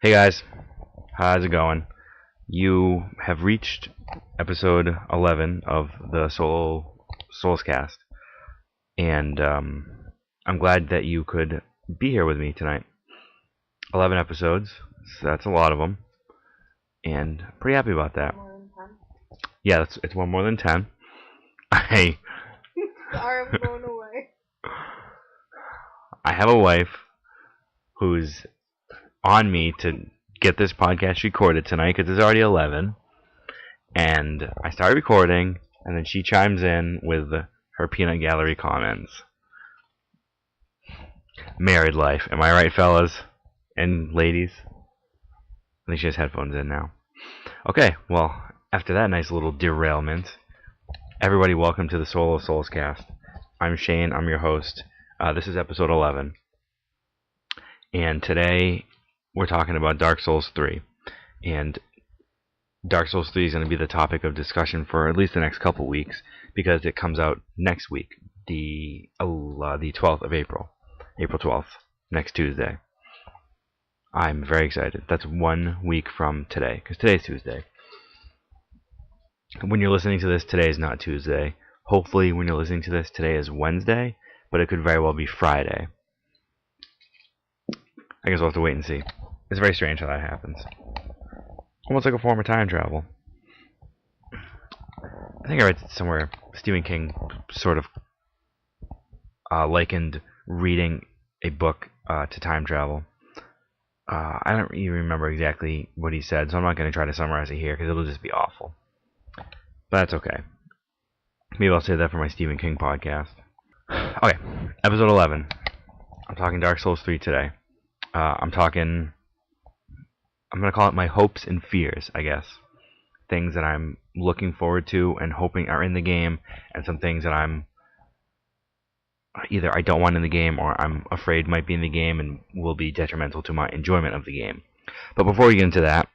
Hey guys, how's it going? You have reached episode 11 of the Solo Soulscast, and I'm glad that you could be here with me tonight. 11 episodes, so that's a lot of them, and pretty happy about that. More than 10. Yeah, it's one more than 10. I Sorry, I'm going away. I have a wife who's on me to get this podcast recorded tonight because it's already 11. And I start recording, and then she chimes in with her peanut gallery comments. Married life. Am I right, fellas? And ladies? I think she has headphones in now. Okay, well, after that nice little derailment, everybody welcome to the Solo Soulscast. I'm Shane, I'm your host. This is episode 11. And today, we're talking about Dark Souls 3. And Dark Souls 3 is going to be the topic of discussion for at least the next couple weeks because it comes out next week, the 12th of April. April 12th, next Tuesday. I'm very excited. That's 1 week from today because today's Tuesday. When you're listening to this, today is not Tuesday. Hopefully, when you're listening to this, today is Wednesday, but it could very well be Friday. I guess we'll have to wait and see. It's very strange how that happens. Almost like a form of time travel. I think I read somewhere Stephen King sort of likened reading a book to time travel. I don't even remember exactly what he said, so I'm not going to try to summarize it here because it'll just be awful. But that's okay. Maybe I'll say that for my Stephen King podcast. Okay, episode 11. I'm talking Dark Souls 3 today. I'm going to call it my hopes and fears, I guess. Things that I'm looking forward to and hoping are in the game, and some things that I'm either I don't want in the game or I'm afraid might be in the game and will be detrimental to my enjoyment of the game. But before we get into that,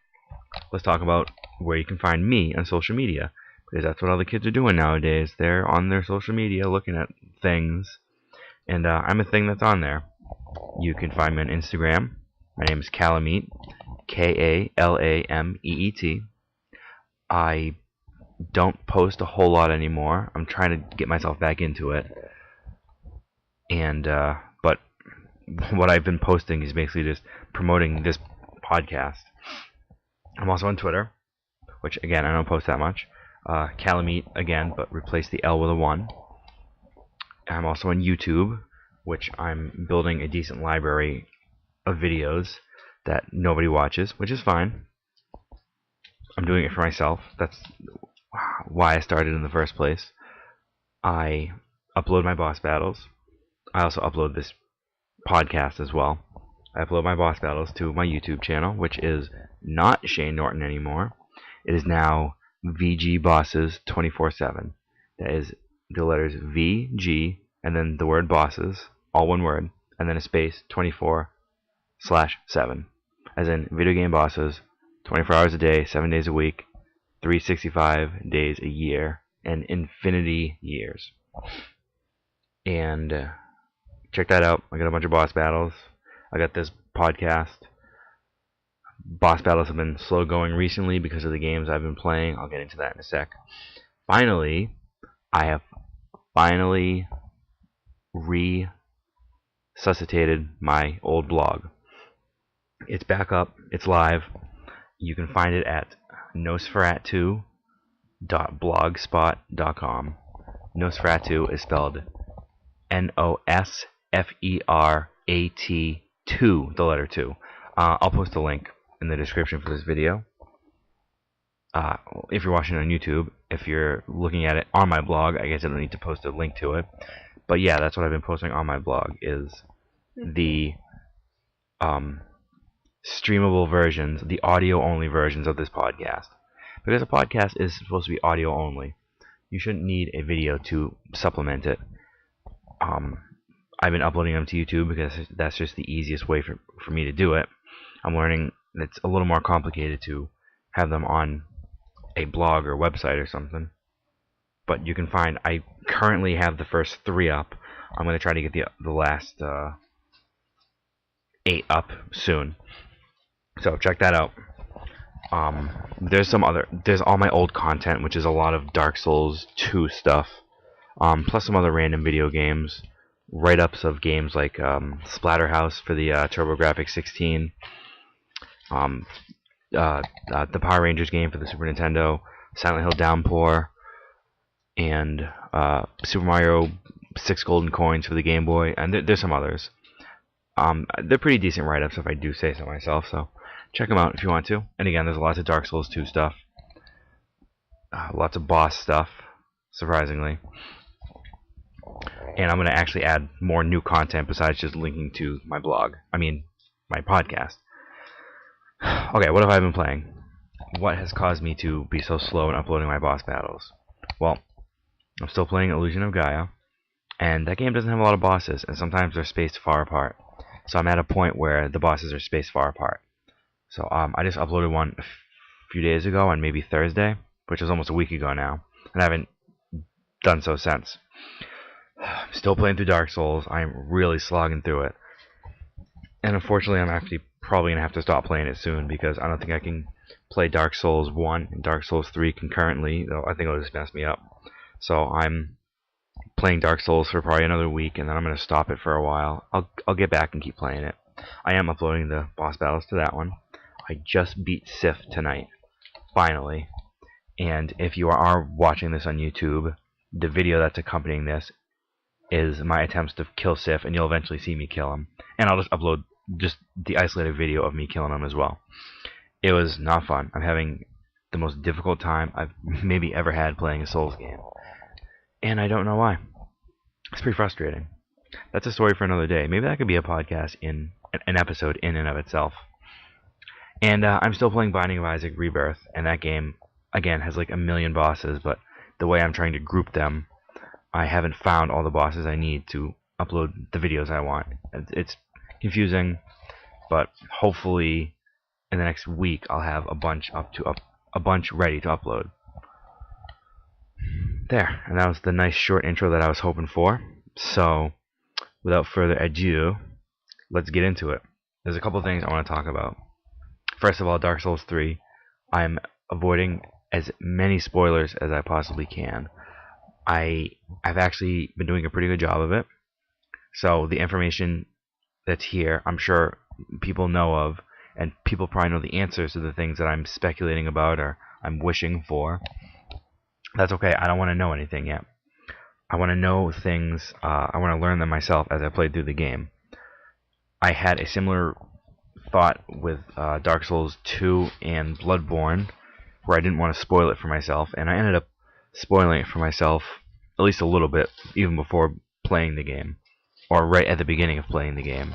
let's talk about where you can find me on social media, because that's what all the kids are doing nowadays. They're on their social media looking at things, and I'm a thing that's on there. You can find me on Instagram. My name is Kalameet. Kalameet. I don't post a whole lot anymore. I'm trying to get myself back into it. And but what I've been posting is basically just promoting this podcast. I'm also on Twitter, which again I don't post that much. Kalameet again, but replace the L with a 1. I'm also on YouTube, which I'm building a decent library of videos that nobody watches, which is fine. I'm doing it for myself. That's why I started in the first place. I upload my boss battles. I also upload this podcast as well. I upload my boss battles to my YouTube channel, which is not Shane Norton anymore. It is now VG Bosses 24/7. That is the letters VG and then the word bosses, all one word, and then a space 24/7. As in video game bosses, 24 hours a day, 7 days a week, 365 days a year, and infinity years. And check that out. I got a bunch of boss battles. I got this podcast. Boss battles have been slow going recently because of the games I've been playing. I'll get into that in a sec. Finally, I have resuscitated my old blog. It's back up. It's live. You can find it at nosferatu.blogspot.com. Nosferatu is spelled Nosferat2, the letter 2. I'll post a link in the description for this video. If you're watching on YouTube, if you're looking at it on my blog, I guess I don't need to post a link to it. But yeah, that's what I've been posting on my blog, is the streamable versions, the audio-only versions of this podcast. Because a podcast is supposed to be audio-only. You shouldn't need a video to supplement it. I've been uploading them to YouTube because that's just the easiest way for me to do it. I'm learning it's a little more complicated to have them on a blog or website or something. But you can find, I currently have the first 3 up. I'm going to try to get the last 8 up soon. So check that out. There's all my old content, which is a lot of Dark Souls 2 stuff, plus some other random video games, write-ups of games like Splatterhouse for the TurboGrafx 16, um, the Power Rangers game for the Super Nintendo, Silent Hill Downpour, and Super Mario 6 Golden Coins for the Game Boy, and there's some others. They're pretty decent write-ups if I do say so myself, so check them out if you want to. And again, there's lots of Dark Souls 2 stuff, lots of boss stuff, surprisingly. And I'm going to actually add more new content besides just linking to my blog. I mean, my podcast. Okay, what have I been playing? What has caused me to be so slow in uploading my boss battles? Well, I'm still playing Illusion of Gaia, and that game doesn't have a lot of bosses, and sometimes they're spaced far apart. So I'm at a point where the bosses are spaced far apart. So I just uploaded one a few days ago on maybe Thursday, which is almost a week ago now, and I haven't done so since. I'm still playing through Dark Souls. I'm really slogging through it. And unfortunately, I'm actually probably going to have to stop playing it soon because I don't think I can play Dark Souls 1 and Dark Souls 3 concurrently, though I think it'll just mess me up. So I'm playing Dark Souls for probably another week, and then I'm going to stop it for a while. I'll get back and keep playing it. I am uploading the boss battles to that one. I just beat Sif tonight, finally. And if you are watching this on YouTube, the video that's accompanying this is my attempts to kill Sif, and you'll eventually see me kill him. And I'll just upload just the isolated video of me killing him as well. It was not fun. I'm having the most difficult time I've maybe ever had playing a Souls game. And I don't know why. It's pretty frustrating. That's a story for another day. Maybe that could be a podcast in an episode in and of itself. And I'm still playing Binding of Isaac Rebirth, and that game, again, has like a million bosses, but the way I'm trying to group them, I haven't found all the bosses I need to upload the videos I want. It's confusing, but hopefully in the next week I'll have a bunch ready to upload. There, and that was the nice short intro that I was hoping for. So, without further ado, let's get into it. There's a couple things I want to talk about. First of all, Dark Souls 3. I'm avoiding as many spoilers as I possibly can. I've actually been doing a pretty good job of it. So the information that's here, I'm sure people know of, and people probably know the answers to the things that I'm speculating about or I'm wishing for. That's okay. I don't want to know anything yet. I want to know things. I want to learn them myself as I play through the game. I had a similar thought with Dark Souls 2 and Bloodborne, where I didn't want to spoil it for myself, and I ended up spoiling it for myself at least a little bit, even before playing the game, or right at the beginning of playing the game.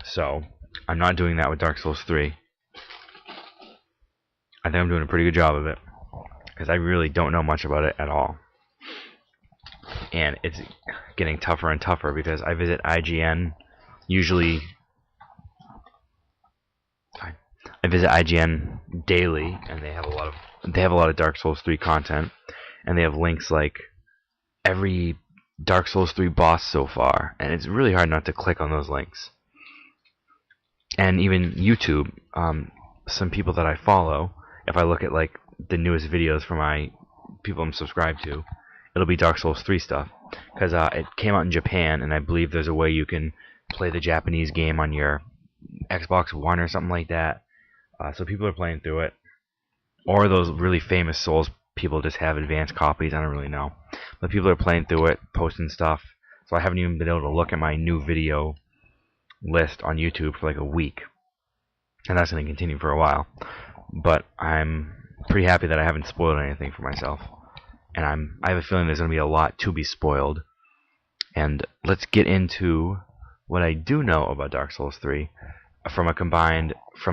So, I'm not doing that with Dark Souls 3. I think I'm doing a pretty good job of it, because I really don't know much about it at all. And it's getting tougher and tougher, because I visit IGN usually... I visit IGN daily, and they have a lot of Dark Souls 3 content, and they have links like every Dark Souls 3 boss so far, and it's really hard not to click on those links. And even YouTube, some people that I follow, if I look at like the newest videos from my people I'm subscribed to, it'll be Dark Souls 3 stuff, because it came out in Japan, and I believe there's a way you can play the Japanese game on your Xbox One or something like that. So people are playing through it. Or those really famous Souls people just have advanced copies, I don't really know. But people are playing through it, posting stuff. So I haven't even been able to look at my new video list on YouTube for like a week. And that's going to continue for a while. But I'm pretty happy that I haven't spoiled anything for myself. And I have a feeling there's going to be a lot to be spoiled. And let's get into what I do know about Dark Souls 3 from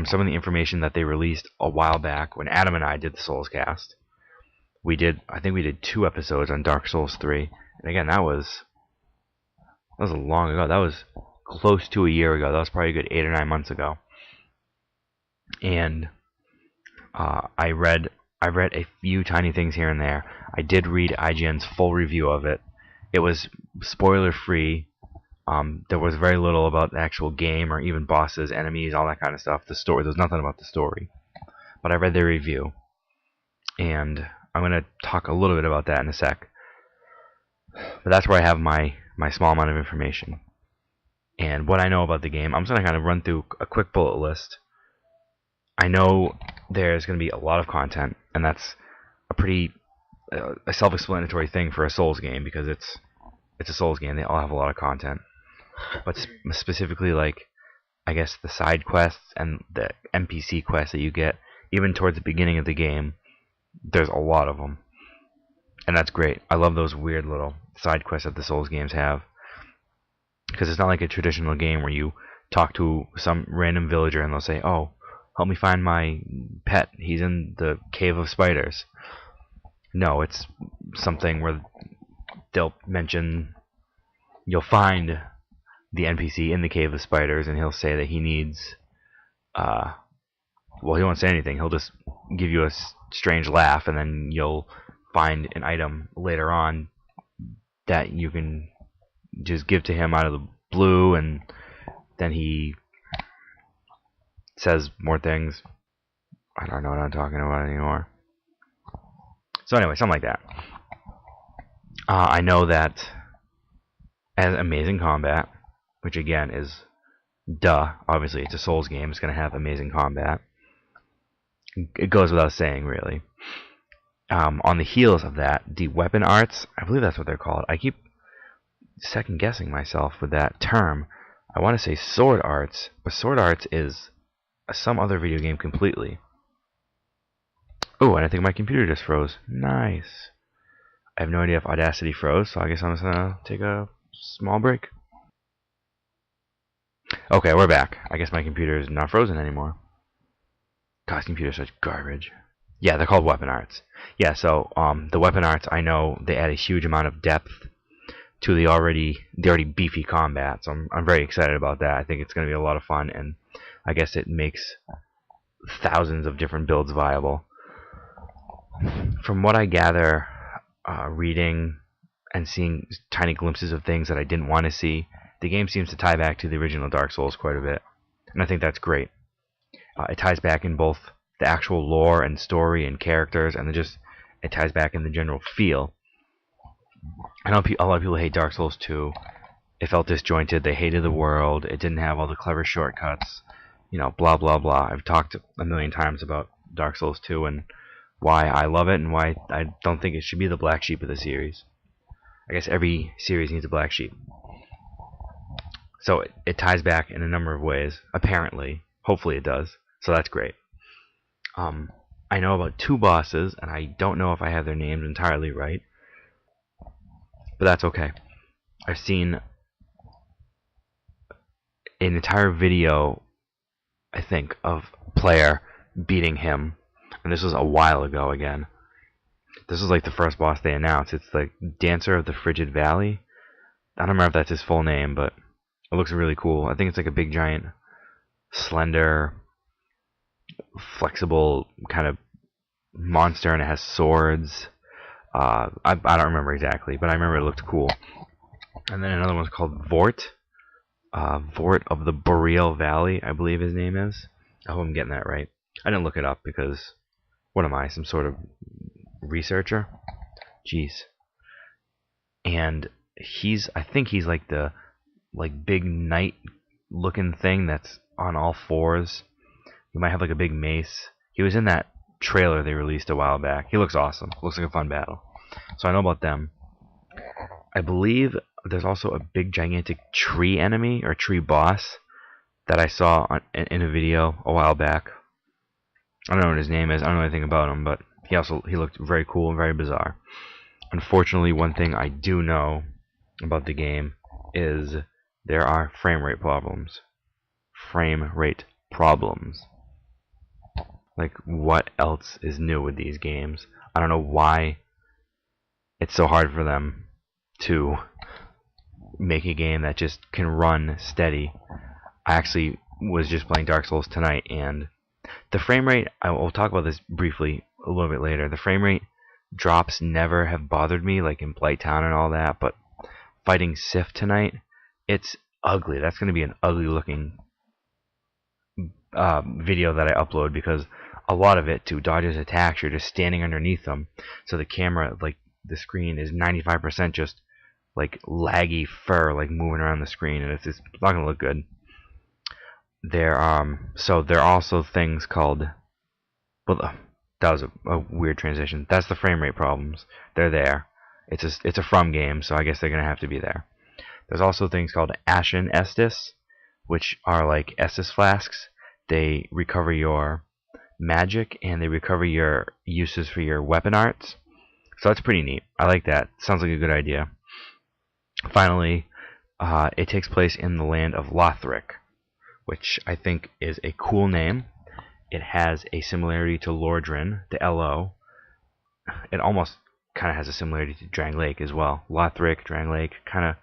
some of the information that they released a while back when Adam and I did the Soulscast. I think we did 2 episodes on Dark Souls 3. And again, that was long ago. That was close to a year ago. That was probably a good 8 or 9 months ago. And I read a few tiny things here and there. I did read IGN's full review of it. It was spoiler free. There was very little about the actual game or even bosses, enemies, all that kind of stuff. The story, there's nothing about the story. But I read their review, and I'm going to talk a little bit about that in a sec. But that's where I have my small amount of information. And what I know about the game, I'm just going to kind of run through a quick bullet list. I know there's going to be a lot of content, and that's a pretty a self-explanatory thing for a Souls game, because it's a Souls game. They all have a lot of content. But specifically, like, I guess the side quests and the NPC quests that you get, even towards the beginning of the game, there's a lot of them. And that's great. I love those weird little side quests that the Souls games have. Because it's not like a traditional game where you talk to some random villager and they'll say, oh, help me find my pet. He's in the cave of spiders. No, it's something where they'll mention, you'll find the NPC in the cave of spiders, and he'll say that he needs, well, he won't say anything. He'll just give you a strange laugh, and then you'll find an item later on that you can just give to him out of the blue, and then he says more things. I don't know what I'm talking about anymore. So anyway, something like that. I know that as amazing combat, which again is duh, obviously it's a Souls game, it's going to have amazing combat. It goes without saying, really. On the heels of that, the weapon arts, I believe that's what they're called. I keep second guessing myself with that term. I want to say sword arts, but sword arts is some other video game completely. Oh, and I think my computer just froze. Nice. I have no idea if Audacity froze, so I guess I'm just going to take a small break. Okay, we're back. I guess my computer is not frozen anymore. God, this computer's such garbage. Yeah, they're called weapon arts. Yeah, so the weapon arts, I know they add a huge amount of depth to the already beefy combat, so I'm very excited about that. I think it's going to be a lot of fun, and I guess it makes thousands of different builds viable. From what I gather, reading and seeing tiny glimpses of things that I didn't want to see, the game seems to tie back to the original Dark Souls quite a bit, and I think that's great. It ties back in both the actual lore and story and characters, and it ties back in the general feel. I know a lot of people hate Dark Souls 2. It felt disjointed. They hated the world. It didn't have all the clever shortcuts. You know, blah, blah, blah. I've talked a million times about Dark Souls 2 and why I love it and why I don't think it should be the black sheep of the series. I guess every series needs a black sheep. So it ties back in a number of ways, apparently. Hopefully it does. So that's great. I know about 2 bosses, and I don't know if I have their names entirely right. But that's okay. I've seen an entire video, I think, of a player beating him. And this was a while ago again. This was like the first boss they announced. It's like Dancer of the Frigid Valley. I don't remember if that's his full name, but it looks really cool. I think it's like a big, giant, slender, flexible kind of monster, and it has swords. I don't remember exactly, but I remember it looked cool. And then another one's called Vort. Vort of the Boreal Valley, I believe his name is. I hope I'm getting that right. I didn't look it up because, what am I, some sort of researcher? Jeez. And I think he's like the big knight looking thing that's on all fours. He might have like a big mace. He was in that trailer they released a while back. He looks awesome. Looks like a fun battle. So I know about them. I believe there's also a big gigantic tree enemy or tree boss that I saw in a video a while back. I don't know what his name is. I don't know anything about him, but he looked very cool and very bizarre. Unfortunately, one thing I do know about the game is there are frame rate problems. Frame rate problems. Like, what else is new with these games? I don't know why it's so hard for them to make a game that just can run steady. I actually was just playing Dark Souls tonight, and the frame rate, I will talk about this briefly a little bit later. The frame rate drops never have bothered me, like in Blighttown and all that, but fighting Sif tonight, it's ugly. That's going to be an ugly looking video that I upload, because a lot of it, to dodge his attacks, you're just standing underneath them, so the camera, like the screen, is 95% just like laggy fur, like moving around the screen, and it's not gonna look good. There are also things called, well, that was a weird transition. That's the frame rate problems. They're there. It's a From game, so I guess they're gonna have to be there. There's also things called Ashen Estus, which are like Estus flasks. They recover your magic, and they recover your uses for your weapon arts. So that's pretty neat. I like that. Sounds like a good idea. Finally, it takes place in the land of Lothric, which I think is a cool name. It has a similarity to Lordran, the LO. It almost kind of has a similarity to Drang Lake as well. Lothric, Drang Lake, kind of,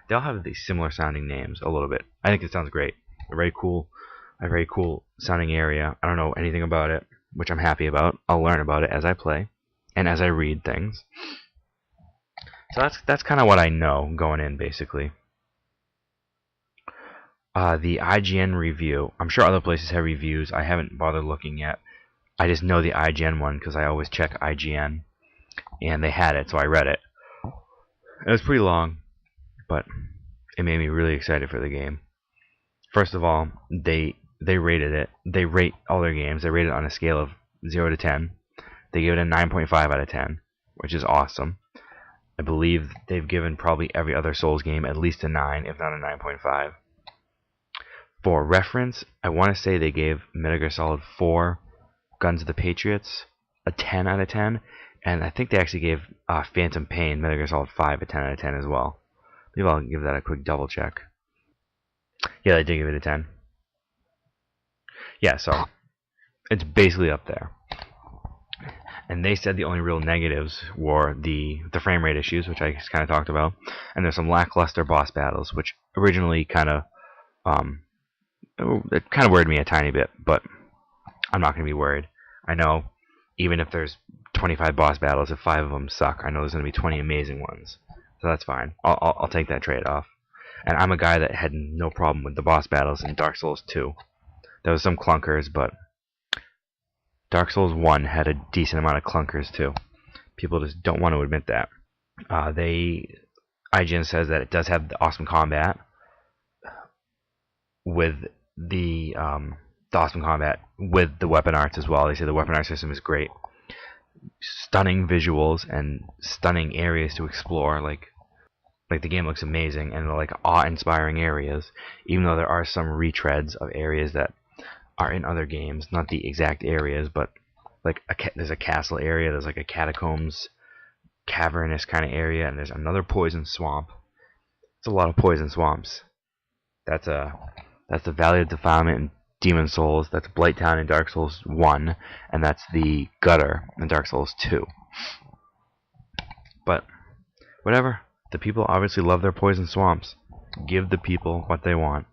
they all have these similar sounding names a little bit. I think it sounds great. A very cool sounding area. I don't know anything about it, which I'm happy about. I'll learn about it as I play and as I read things. So that's kind of what I know going in, basically. The IGN review. I'm sure other places have reviews. I haven't bothered looking yet. I just know the IGN one because I always check IGN, and they had it, so I read it. It was pretty long, but it made me really excited for the game. First of all, they rated it. They rate all their games. They rate it on a scale of 0 to 10. They gave it a 9.5 out of 10, which is awesome. I believe they've given probably every other Souls game at least a 9, if not a 9.5. For reference, I want to say they gave Metal Gear Solid 4 Guns of the Patriots a 10 out of 10, and I think they actually gave Phantom Pain, Metal Gear Solid 5, a 10 out of 10 as well. Maybe I'll give that a quick double check. Yeah, they did give it a 10. Yeah, so it's basically up there. And they said the only real negatives were the frame rate issues, which I just kind of talked about, and there's some lackluster boss battles, which originally kind of it kind of worried me a tiny bit, but I'm not going to be worried. I know even if there's 25 boss battles, if 5 of them suck, I know there's going to be 20 amazing ones. So that's fine. I'll take that trade-off. And I'm a guy that had no problem with the boss battles in Dark Souls 2. There was some clunkers, but Dark Souls 1 had a decent amount of clunkers too. People just don't want to admit that. IGN says that it does have the awesome combat, with the awesome combat with the weapon arts as well. They say the weapon art system is great. Stunning visuals and stunning areas to explore. Like the game looks amazing, and like awe-inspiring areas, even though there are some retreads of areas that are in other games, not the exact areas, but like there's a castle area, there's like a catacombs, cavernous kind of area, and there's another poison swamp. It's a lot of poison swamps. That's the Valley of Defilement in Demon Souls. That's Blighttown in Dark Souls 1, and that's the Gutter in Dark Souls 2. But whatever. The people obviously love their poison swamps. Give the people what they want.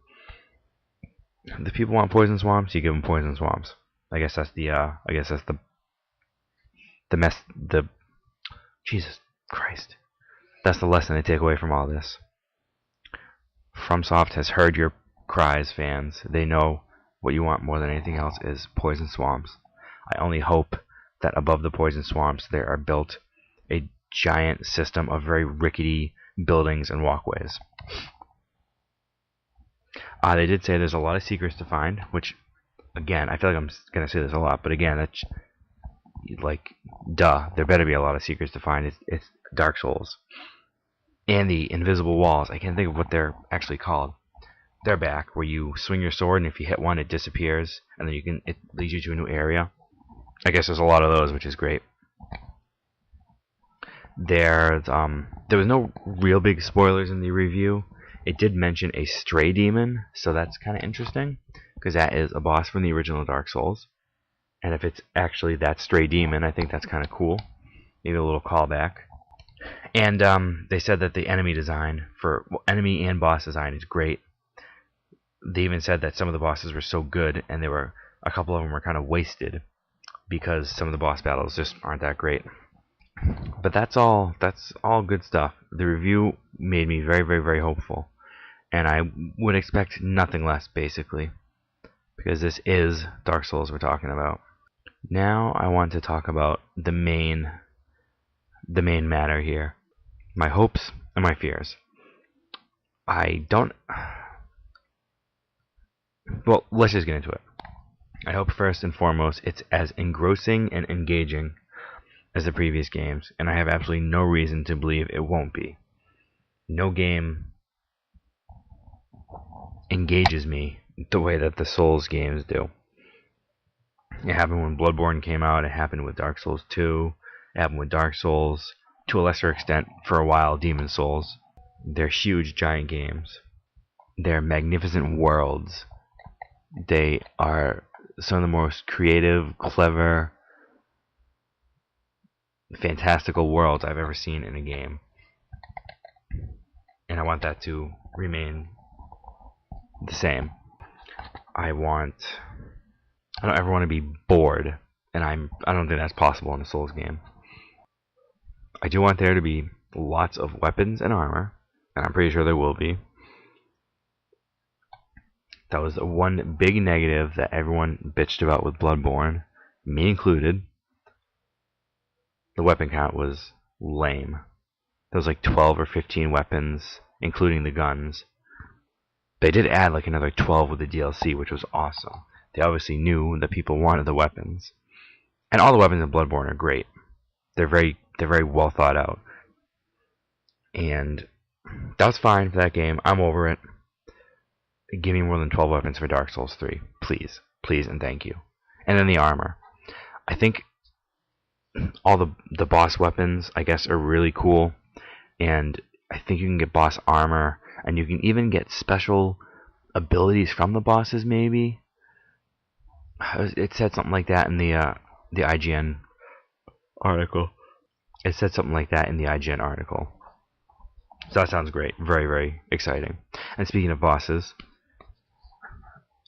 The people want poison swamps, you give them poison swamps. I guess that's the Jesus Christ. That's the lesson I take away from all this. FromSoft has heard your cries, fans. They know what you want more than anything else is poison swamps. I only hope that above the poison swamps there are built a giant system of very rickety buildings and walkways. They did say there's a lot of secrets to find, which, again, I feel like I'm going to say this a lot, but again, that's like, duh, there better be a lot of secrets to find. It's Dark Souls. And the invisible walls, I can't think of what they're actually called. They're back, where you swing your sword, and if you hit one, it disappears, and then it leads you to a new area. I guess there's a lot of those, which is great. There was no real big spoilers in the review. It did mention a stray demon, so that's kind of interesting, because that is a boss from the original Dark Souls. And if it's actually that stray demon, I think that's kind of cool. Maybe a little callback. And they said that the enemy design, enemy and boss design, is great. They even said that some of the bosses were so good, and a couple of them were kind of wasted, because some of the boss battles just aren't that great. But that's all good stuff. The review made me very, very, very hopeful. And I would expect nothing less, basically, because this is Dark Souls we're talking about. Now I want to talk about the main matter here. My hopes and my fears. Well, let's just get into it. I hope first and foremost it's as engrossing and engaging as the previous games, and I have absolutely no reason to believe it won't be. No game engages me the way that the Souls games do. It happened when Bloodborne came out, it happened with Dark Souls 2, it happened with Dark Souls, to a lesser extent, for a while, Demon Souls. They're huge, giant games. They're magnificent worlds. They are some of the most creative, clever, fantastical worlds I've ever seen in a game. And I want that to remain the same. I don't ever want to be bored, and I don't think that's possible in a Souls game. I do want there to be lots of weapons and armor, and I'm pretty sure there will be. That was the one big negative that everyone bitched about with Bloodborne, me included. The weapon count was lame. There was like 12 or 15 weapons, including the guns. They did add like another 12 with the DLC, which was awesome. They obviously knew that people wanted the weapons. And all the weapons in Bloodborne are great. They're very well thought out. And that was fine for that game. I'm over it. Give me more than 12 weapons for Dark Souls 3. Please. Please and thank you. And then the armor. I think all the boss weapons, I guess, are really cool. And I think you can get boss armor. And you can even get special abilities from the bosses, maybe. It said something like that in the IGN article. It said something like that in the IGN article. So that sounds great. Very, very exciting. And speaking of bosses,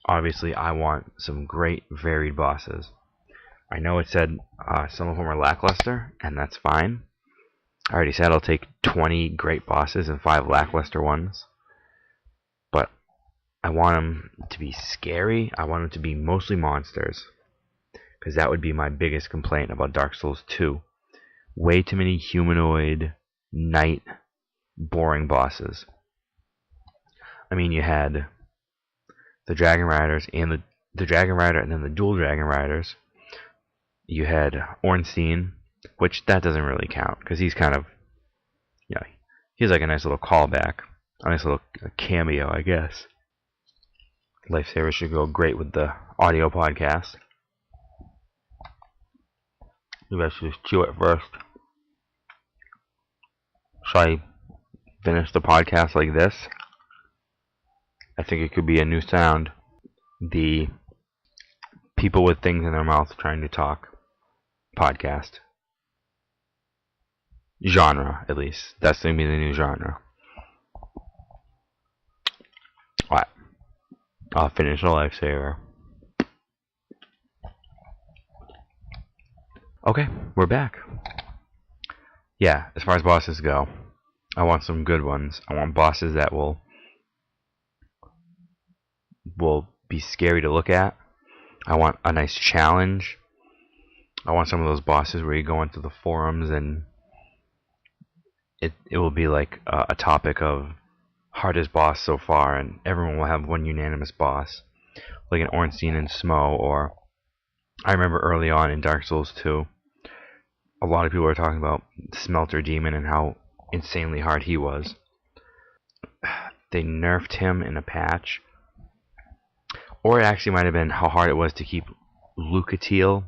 obviously I want some great, varied bosses. I know it said some of them are lackluster, and that's fine. I already said I'll take 20 great bosses and 5 lackluster ones. But I want them to be scary. I want them to be mostly monsters. Because that would be my biggest complaint about Dark Souls 2. Way too many humanoid, knight, boring bosses. I mean, you had the Dragon Riders and the Dragon Rider and then the dual Dragon Riders. You had Ornstein, which that doesn't really count because he's kind of, he's like a nice little callback, a nice little cameo, I guess. LifeSaver should go great with the audio podcast. You guys should just chew it first. Should I finish the podcast like this? I think it could be a new sound. The people with things in their mouth trying to talk podcast. Genre, at least. That's going to be the new genre. Alright. I'll finish the LifeSaver. Okay, we're back. Yeah, as far as bosses go, I want some good ones. I want bosses that will be scary to look at. I want a nice challenge. I want some of those bosses where you go into the forums and it will be like a topic of hardest boss so far, and everyone will have one unanimous boss, like an Ornstein and Smo. Or I remember early on in Dark Souls 2, a lot of people were talking about Smelter Demon and how insanely hard he was. They nerfed him in a patch, or it actually might have been how hard it was to keep Lucatiel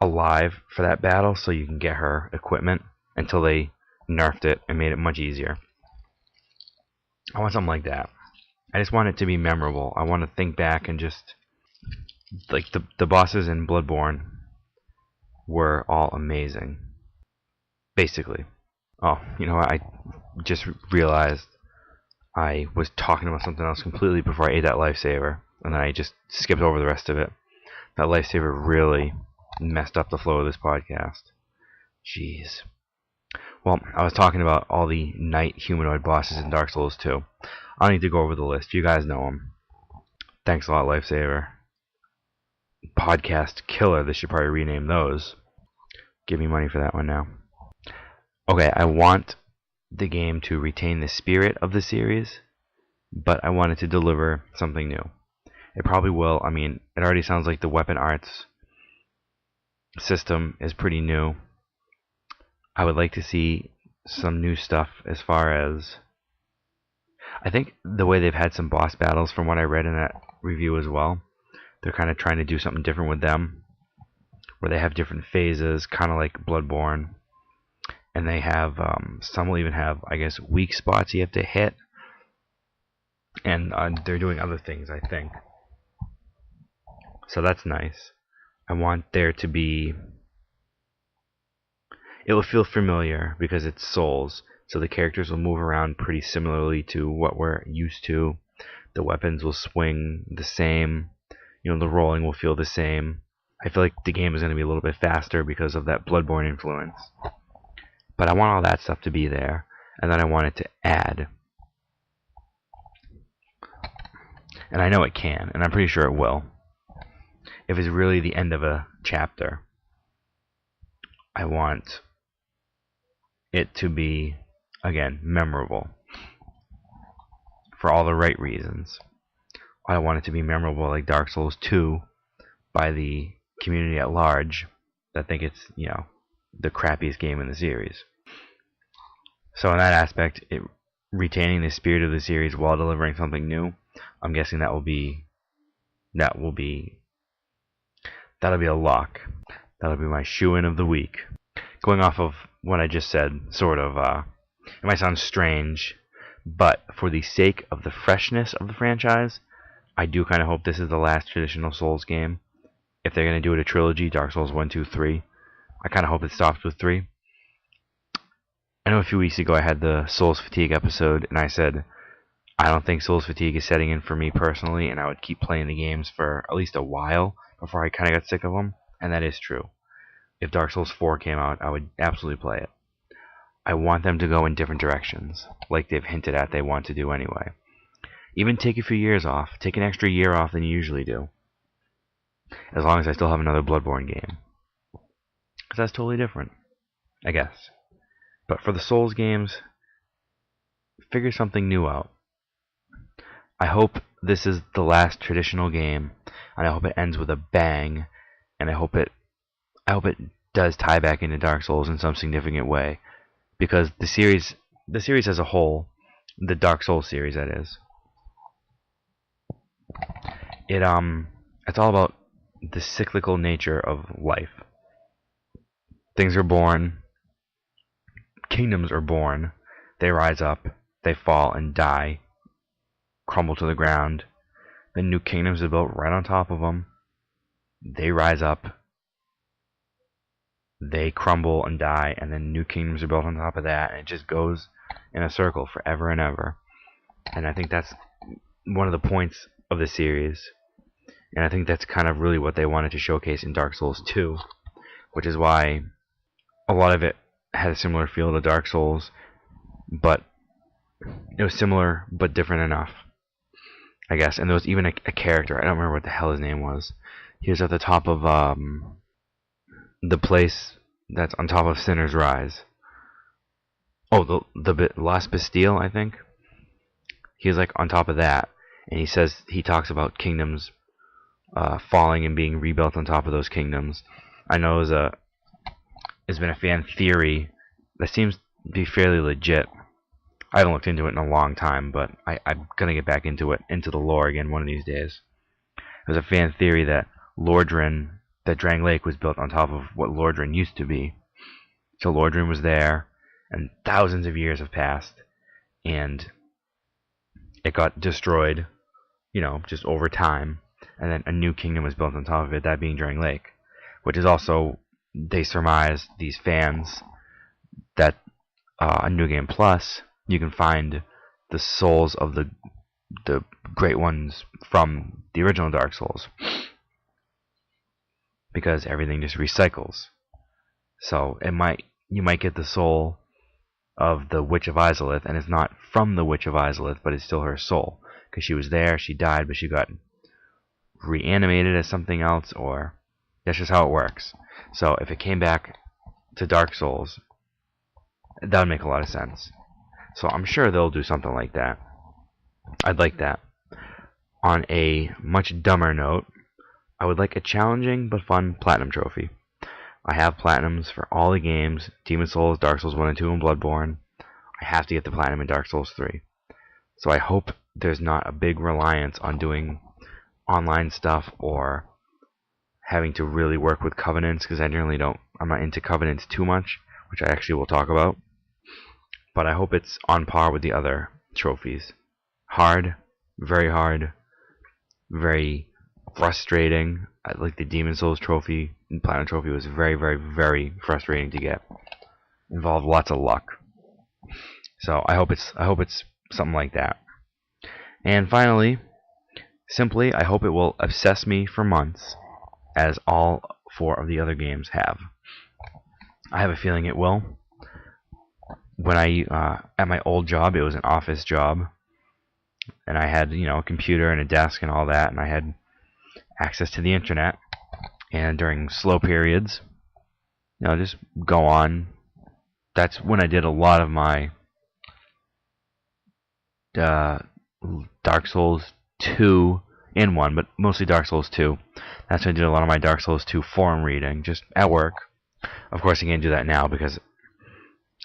alive for that battle so you can get her equipment, until they nerfed it and made it much easier. I want something like that. I just want it to be memorable. I want to think back and just, like, the bosses in Bloodborne were all amazing. Basically. Oh, you know what? I just realized I was talking about something else completely before I ate that LifeSaver, and then I just skipped over the rest of it. That LifeSaver really messed up the flow of this podcast. Jeez. well, I was talking about all the knight humanoid bosses in Dark Souls 2. I don't need to go over the list. You guys know them. Thanks a lot, LifeSaver. Podcast killer. They should probably rename those. Give me money for that one now. Okay, I want the game to retain the spirit of the series, but I want it to deliver something new. It probably will. I mean, it already sounds like the weapon arts system is pretty new. I would like to see some new stuff as far as... I think the way they've had some boss battles, from what I read in that review as well, they're kind of trying to do something different with them, where they have different phases, kind of like Bloodborne. And they have, some will even have, I guess, weak spots you have to hit. And they're doing other things, I think. So that's nice. I want there to be... It will feel familiar because it's Souls, so the characters will move around pretty similarly to what we're used to. The weapons will swing the same. You know, the rolling will feel the same. I feel like the game is going to be a little bit faster because of that Bloodborne influence. But I want all that stuff to be there, and then I want it to add. And I know it can, and I'm pretty sure it will. If it's really the end of a chapter, I want it to be, again, memorable. For all the right reasons. I want it to be memorable like Dark Souls 2 by the community at large that think it's, you know, the crappiest game in the series. So in that aspect, retaining the spirit of the series while delivering something new, I'm guessing that'll be a lock. That'll be my shoe-in of the week. Going off of what I just said, sort of, it might sound strange, but for the sake of the freshness of the franchise, I do kind of hope this is the last traditional Souls game. If they're going to do it a trilogy, Dark Souls 1, 2, 3, I kind of hope it stops with 3. I know a few weeks ago I had the Souls Fatigue episode, and I said I don't think Souls Fatigue is setting in for me personally, and I would keep playing the games for at least a while before I kind of got sick of them, and that is true. If Dark Souls 4 came out, I would absolutely play it. I want them to go in different directions, like they've hinted at they want to do anyway. Even take a few years off. Take an extra year off than you usually do. As long as I still have another Bloodborne game. Because that's totally different, I guess. But for the Souls games, figure something new out. I hope this is the last traditional game, and I hope it ends with a bang, and I hope it does tie back into Dark Souls in some significant way. Because the series as a whole, the Dark Souls series that is, it's all about the cyclical nature of life. Things are born, kingdoms are born, they rise up, they fall and die, crumble to the ground, then new kingdoms are built right on top of them, they rise up, they crumble and die, and then new kingdoms are built on top of that, and it just goes in a circle forever and ever. And I think that's one of the points of the series, and I think that's kind of really what they wanted to showcase in Dark Souls 2, which is why a lot of it had a similar feel to Dark Souls, but it was similar but different enough, I guess. And there was even a character, I don't remember what the hell his name was. He was at the top of the place that's on top of Sinner's Rise. Oh, the Las Bastille, I think. He was like on top of that, and he talks about kingdoms falling and being rebuilt on top of those kingdoms. I know there's been a fan theory that seems to be fairly legit. I haven't looked into it in a long time, but I'm gonna get back into the lore again one of these days. There's a fan theory that that Drang Lake was built on top of what Lordran used to be. So Lordran was there, and thousands of years have passed, and it got destroyed, just over time, and then a new kingdom was built on top of it, that being Drang Lake, which is also, they surmise, these fans, that on New Game Plus, you can find the souls of the great ones from the original Dark Souls, because everything just recycles. So you might get the soul of the Witch of Izalith, and it's not from the Witch of Izalith, but it's still her soul. Because she was there, she died, but she got reanimated as something else, or that's just how it works. So if it came back to Dark Souls, that would make a lot of sense. So I'm sure they'll do something like that. I'd like that. On a much dumber note, I would like a challenging but fun Platinum trophy. I have Platinums for all the games, Demon Souls, Dark Souls 1 and 2, and Bloodborne. I have to get the Platinum in Dark Souls 3. So I hope there's not a big reliance on doing online stuff or having to really work with Covenants, because I'm not into Covenants too much, which I actually will talk about. But I hope it's on par with the other trophies. Hard, very frustrating. Like the Demon Souls trophy and Platinum trophy was very frustrating to get. Involved lots of luck. So I hope it's something like that. And finally, simply, I hope it will obsess me for months, as all 4 of the other games have. I have a feeling it will. When at my old job, it was an office job, and I had, a computer and a desk and all that, and I had access to the internet, and during slow periods, just go on. That's when I did a lot of my Dark Souls 2 in 1, but mostly Dark Souls 2. That's when I did a lot of my Dark Souls 2 forum reading, just at work. Of course, I can't do that now because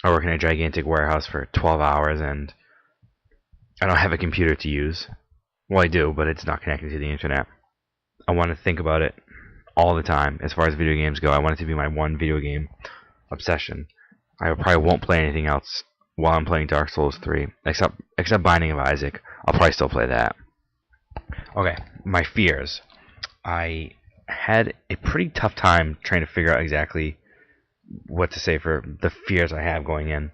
I work in a gigantic warehouse for 12 hours and I don't have a computer to use. Well, I do, but it's not connected to the internet. I want to think about it all the time. As far as video games go, I want it to be my one video game obsession. I probably won't play anything else while I'm playing Dark Souls 3, except Binding of Isaac. I'll probably still play that. Okay, my fears. I had a pretty tough time trying to figure out exactly what to say for the fears I have going in.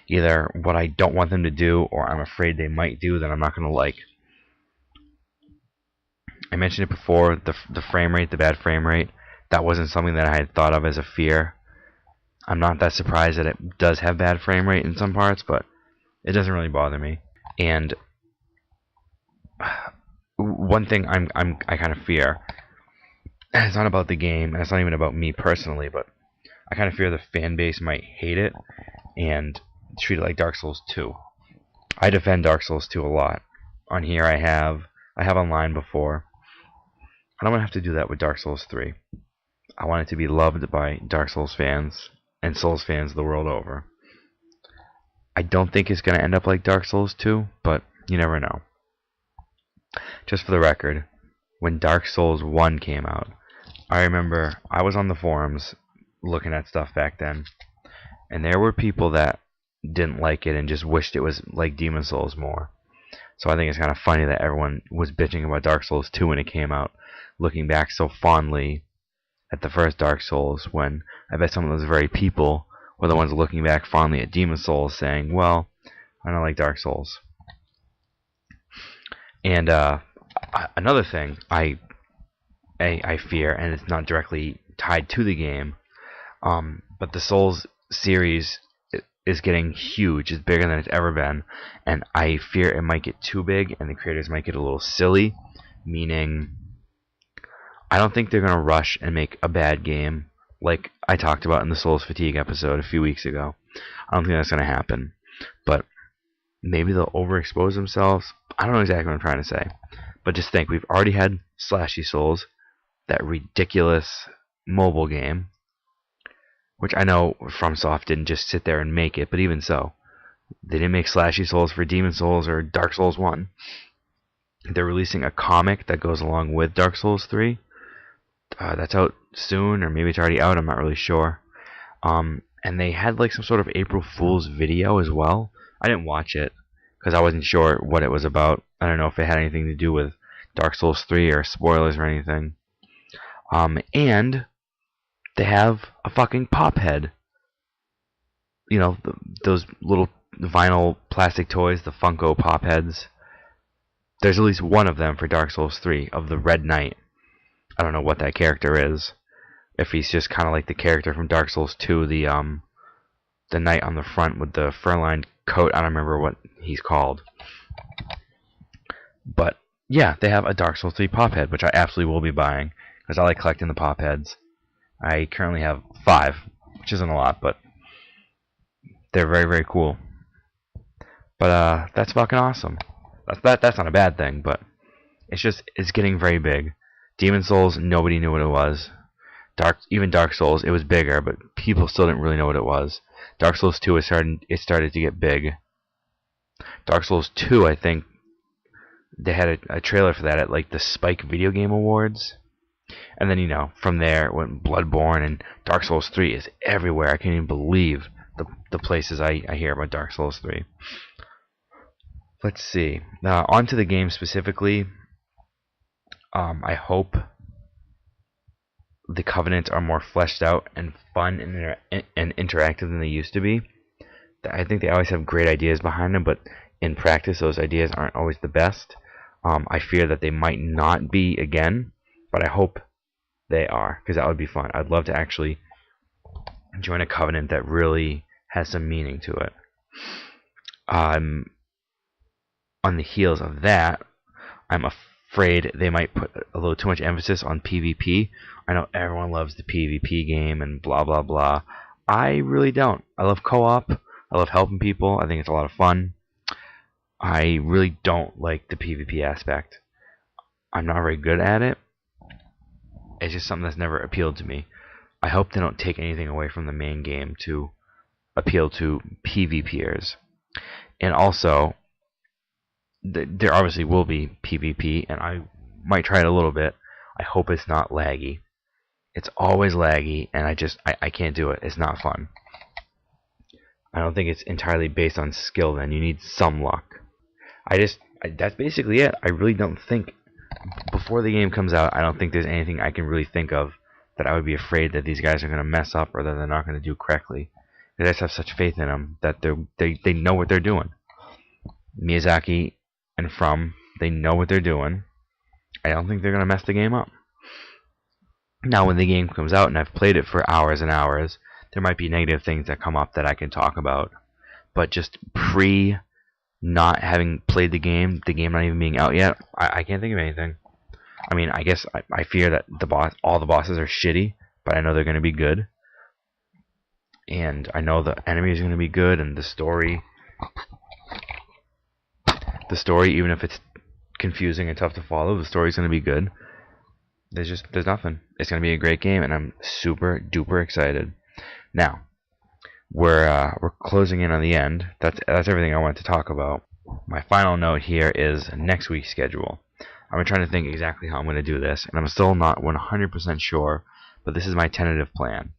Either what I don't want them to do, or I'm afraid they might do that I'm not going to like. I mentioned it before, the frame rate, the bad frame rate. That wasn't something that I had thought of as a fear. I'm not that surprised that it does have bad frame rate in some parts, but it doesn't really bother me. And one thing I kind of fear, and it's not about the game, and it's not even about me personally, but I kind of fear the fan base might hate it and treat it like Dark Souls 2. I defend Dark Souls 2 a lot. On here I have online before. I don't want to have to do that with Dark Souls 3. I want it to be loved by Dark Souls fans and Souls fans the world over. I don't think it's going to end up like Dark Souls 2, but you never know. Just for the record, when Dark Souls 1 came out, I remember I was on the forums looking at stuff back then, and there were people that didn't like it and just wished it was like Demon Souls more. So I think it's kind of funny that everyone was bitching about Dark Souls 2 when it came out, looking back so fondly at the first Dark Souls, when I bet some of those very people were the ones looking back fondly at Demon Souls saying, well, I don't like Dark Souls. And another thing I fear, and it's not directly tied to the game, but the Souls series is getting huge. It's bigger than it's ever been, and I fear it might get too big and the creators might get a little silly, meaning I don't think they're going to rush and make a bad game like I talked about in the Souls Fatigue episode a few weeks ago. I don't think that's going to happen, but maybe they'll overexpose themselves. I don't know exactly what I'm trying to say, but just think, we've already had Slashy Souls, that ridiculous mobile game, which I know FromSoft didn't just sit there and make it, but even so, they didn't make Slashy Souls for Demon Souls or Dark Souls 1. They're releasing a comic that goes along with Dark Souls 3. That's out soon, or maybe it's already out, I'm not really sure. And they had like some sort of April Fool's video as well. I didn't watch it, because I wasn't sure what it was about. I don't know if it had anything to do with Dark Souls 3 or spoilers or anything. And they have a fucking pop head. You know, those little vinyl plastic toys, the Funko pop heads. There's at least one of them for Dark Souls 3, of the Red Knight. I don't know what that character is. If he's just kind of like the character from Dark Souls 2, the the knight on the front with the fur-lined coat. I don't remember what he's called. But yeah, they have a Dark Souls 3 pop head, which I absolutely will be buying because I like collecting the pop heads. I currently have 5, which isn't a lot, but they're very, very cool. But that's fucking awesome. That's not a bad thing, but it's getting very big. Demon Souls, nobody knew what it was. Even Dark Souls, it was bigger, but people still didn't really know what it was. Dark Souls 2 it started to get big. Dark Souls 2, I think they had a trailer for that at like the Spike Video Game Awards. And then, from there it went Bloodborne, and Dark Souls 3 is everywhere. I can't even believe the places I hear about Dark Souls 3. Let's see. Onto the game specifically. I hope the Covenants are more fleshed out and fun and interactive than they used to be. I think they always have great ideas behind them, but in practice those ideas aren't always the best. I fear that they might not be again, but I hope they are, because that would be fun. I'd love to actually join a Covenant that really has some meaning to it. On the heels of that, I'm afraid they might put a little too much emphasis on PvP. I know everyone loves the PvP game and blah blah blah. I really don't. I love co-op. I love helping people. I think it's a lot of fun. I really don't like the PvP aspect. I'm not very good at it. It's just something that's never appealed to me. I hope they don't take anything away from the main game to appeal to PvPers. And also, there obviously will be PvP, and I might try it a little bit. I hope it's not laggy. It's always laggy, and I can't do it. It's not fun. I don't think it's entirely based on skill then. You need some luck. That's basically it. I really don't think, before the game comes out, I don't think there's anything I can really think of that I would be afraid that these guys are going to mess up or that they're not going to do correctly. I just have such faith in them that they know what they're doing. Miyazaki and From, they know what they're doing. I don't think they're going to mess the game up. Now, when the game comes out and I've played it for hours and hours, there might be negative things that come up that I can talk about. But just not having played the game not even being out yet, I can't think of anything. I mean, I guess I fear that all the bosses are shitty, but I know they're going to be good. And I know the enemies are going to be good, and the story, even if it's confusing and tough to follow, the story's going to be good. There's nothing. It's going to be a great game, and I'm super duper excited. Now, we're closing in on the end. That's everything I wanted to talk about. My final note here is next week's schedule. I'm trying to think exactly how I'm going to do this, and I'm still not 100% sure, but this is my tentative plan.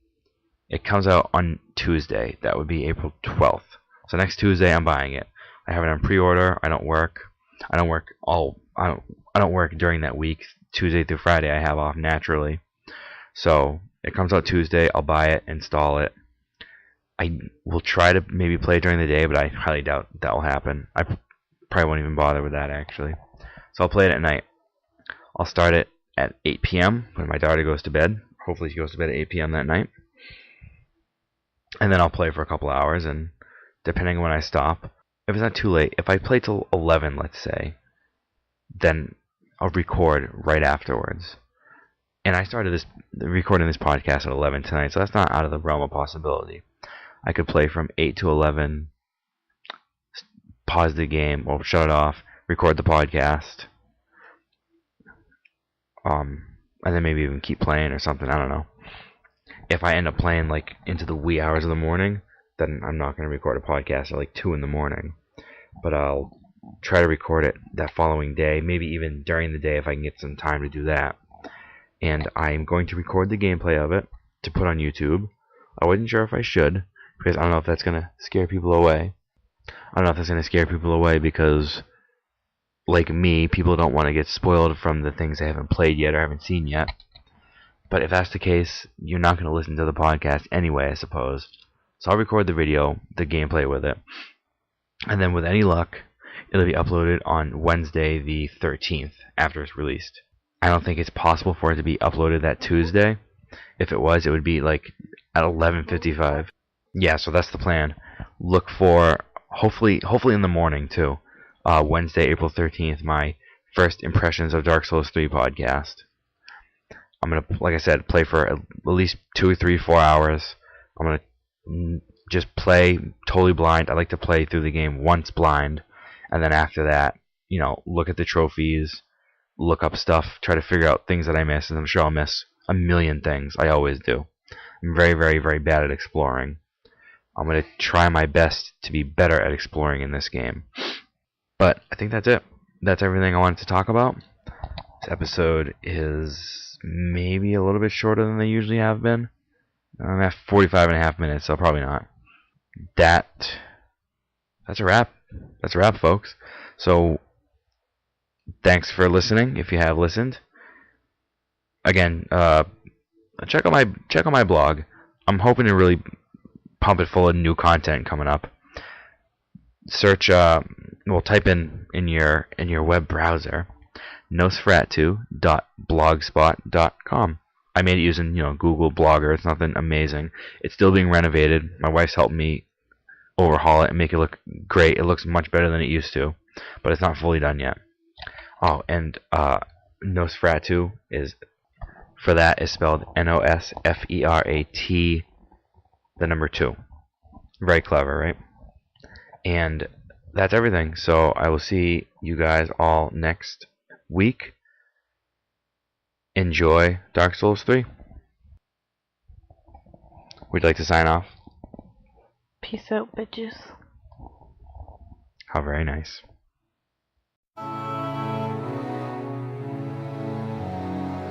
It comes out on Tuesday. That would be April 12th. So next Tuesday, I'm buying it. I have it on pre-order. I don't work during that week. Tuesday through Friday, I have off naturally. So it comes out Tuesday. I'll buy it, install it. I will try to maybe play during the day, but I highly doubt that will happen. I probably won't even bother with that, actually. So I'll play it at night. I'll start it at 8 p.m. when my daughter goes to bed. Hopefully she goes to bed at 8 p.m. that night. And then I'll play for a couple hours, and depending on when I stop, if it's not too late, if I play till 11, let's say, then I'll record right afterwards. And I started recording this podcast at 11 tonight, so that's not out of the realm of possibility. I could play from 8 to 11, pause the game, or shut it off, record the podcast, and then maybe even keep playing or something, I don't know. If I end up playing like into the wee hours of the morning, then I'm not going to record a podcast at like 2 in the morning. But I'll try to record it that following day, maybe even during the day if I can get some time to do that. And I'm going to record the gameplay of it to put on YouTube. I wasn't sure if I should, because I don't know if that's going to scare people away. Because, like me, people don't want to get spoiled from the things they haven't played yet or haven't seen yet. But if that's the case, you're not going to listen to the podcast anyway, I suppose. So I'll record the video, the gameplay with it. And then with any luck, it'll be uploaded on Wednesday the 13th, after it's released. I don't think it's possible for it to be uploaded that Tuesday. If it was, it would be like at 11:55. Yeah, so that's the plan. Look for hopefully in the morning too. Wednesday, April 13th, my first impressions of Dark Souls 3 podcast. I'm gonna, like I said, play for at least 2 or 3, 4 hours. I'm gonna just play totally blind. I like to play through the game once blind, and then after that, look at the trophies, look up stuff, try to figure out things that I miss, and I'm sure I'll miss a million things. I always do. I'm very, very, very bad at exploring. I'm going to try my best to be better at exploring in this game. But I think that's it. That's everything I wanted to talk about. This episode is maybe a little bit shorter than they usually have been. I'm at 45 and a half minutes, so probably not. That's a wrap. That's a wrap, folks. So, thanks for listening, if you have listened. Again, check out my blog. I'm hoping to really pump it full of new content coming up. Search, type in your web browser nosferatu.blogspot.com. I made it using Google Blogger. It's nothing amazing. It's still being renovated. My wife's helped me overhaul it and make it look great. It looks much better than it used to, but it's not fully done yet. Oh, and Nosferatu is spelled Nosferat, the number 2. Very clever, right? And that's everything. So I will see you guys all next week. Enjoy Dark Souls 3. Would you like to sign off? Peace out, bitches. How very nice.